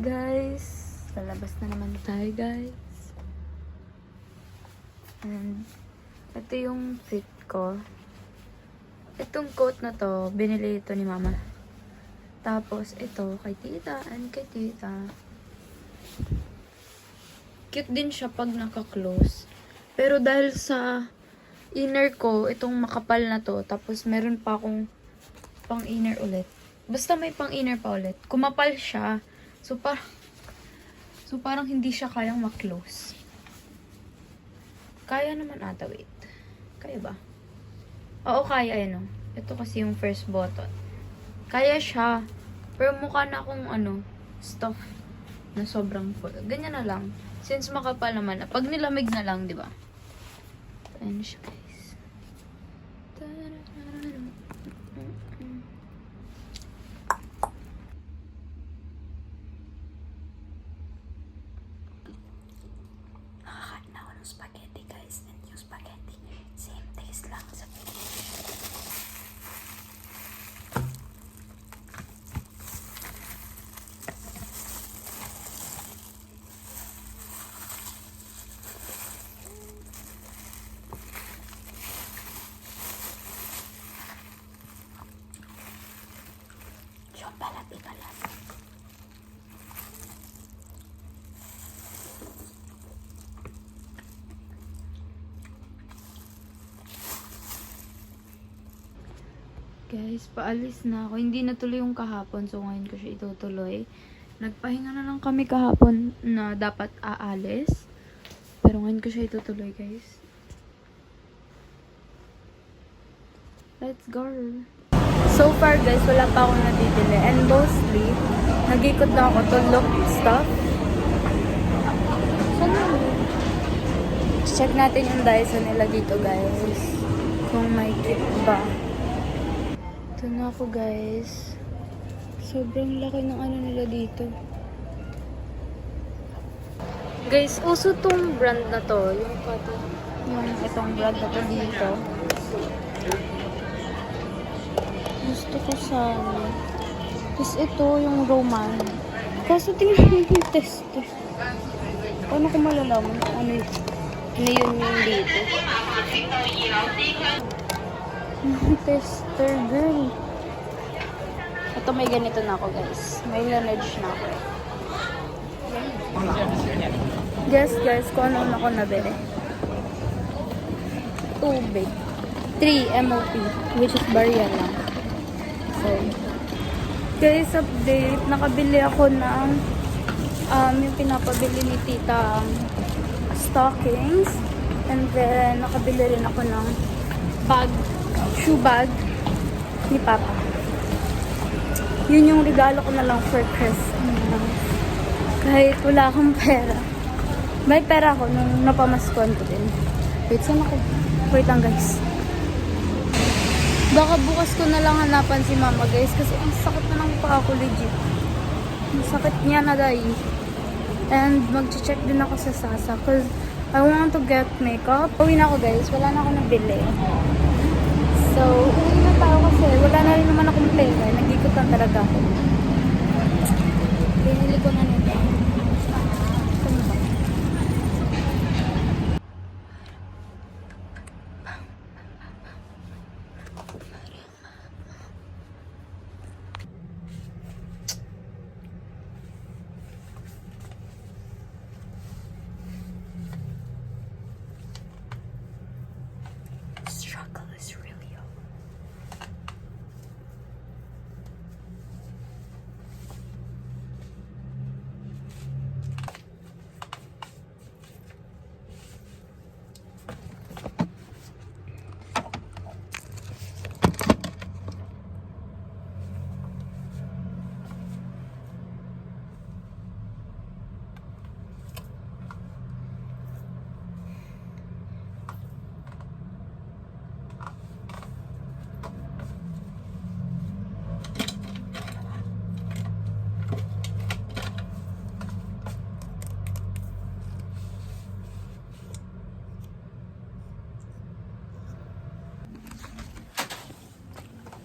Guys, lalabas na naman tayo guys. And ito yung fit ko. Itong coat na to, binili ito ni mama. Tapos ito kay tita and kay tita. Cute din siya pag naka-close. Pero dahil sa inner ko, itong makapal na to. Tapos meron pa akong pang inner ulit. Basta may pang inner pa ulit. Kumapal siya. So parang hindi siya kayang ma-close. Kaya naman ata, wait. Kaya ba? Oo, kaya, ano. Ito kasi yung first button. Kaya siya. Pero mukha na akong, stuff na sobrang full. Ganyan na lang. Since makapal naman na. Pag nilamig na lang, di ba? Ayan siya, guys. Nakakain ako ng spaghetti, guys. And yung spaghetti, same taste lang sa yung balat. Guys, paalis na ako. Hindi natuloy yung kahapon, so ngayon ko siya itutuloy. Nagpahinga na lang kami kahapon na dapat aalis. Pero ngayon ko siya itutuloy, guys. Let's go! So far, guys, wala pa akong nabibili. And mostly, nag-ikot na ako to look stuff. Saan na? Check natin yung Dyson nila dito, guys. Kung may kit ba. Ito na ako, guys. Sobrang laki ng ano nila dito. Guys, uso tong brand na to. Yung itong brand na to dito. Gusto ko sana. Tapos ito, yung Roman. Kaso tingnan mo yung test. Paano ko malalaman kung ano yun yung dito? Tester, girl. Ito, may ganito na ako, guys. May Laneige na ako. Guys, kung ano ako nabili. Tubig. 3 MOP, which is barya lang. So, guys, update. Nakabili ako ng yung pinapabili ni tita stockings. And then, nakabili rin ako ng shoe bag ni papa. Yun yung regalo ko na lang for Christmas. Kahit wala akong pera. May pera ako nung napamaskon ko din. Wait, saan ako? Wait lang, guys. Baka bukas ko na lang hanapan si mama, guys. Kasi ang sakit na ng paa ko, legit. Ang sakit niya na, guys. And mag-check din ako sa Sasa. Cause I want to get makeup. Uwi na ako, guys. Wala na ako nabili. So, uwi na tayo kasi wala na rin naman akong pera. Nag-ikot lang talaga ako. Binili ko na nito. Saan ba? Struggle is real.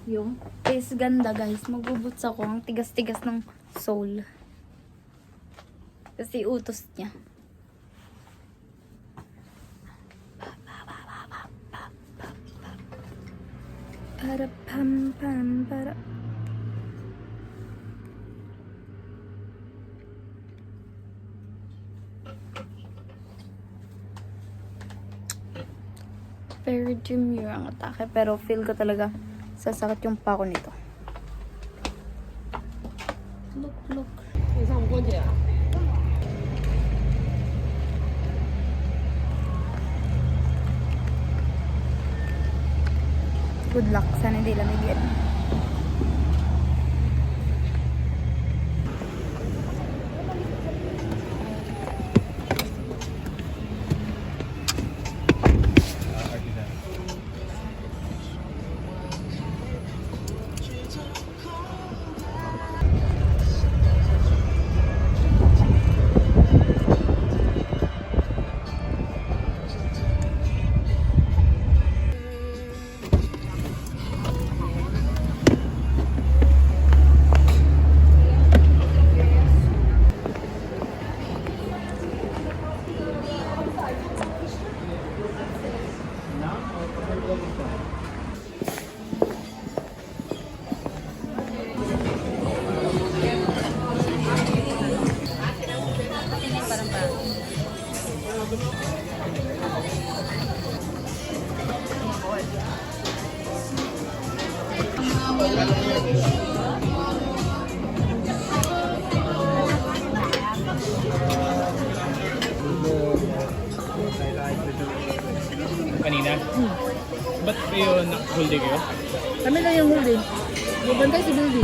Yung is ganda, guys. Magbuboots ako. Ang tigas-tigas ng sole. Kasi utos niya. Para pam pam para. Very demure ang atake, pero feel ko talaga sasakit yung pako nito. Look. 你上不过去啊？ Good luck. Sana hindi lamigin. Kanina? Ba't kayo naka-holiday kayo? Kami lang yung huli. Bubantay si Billy.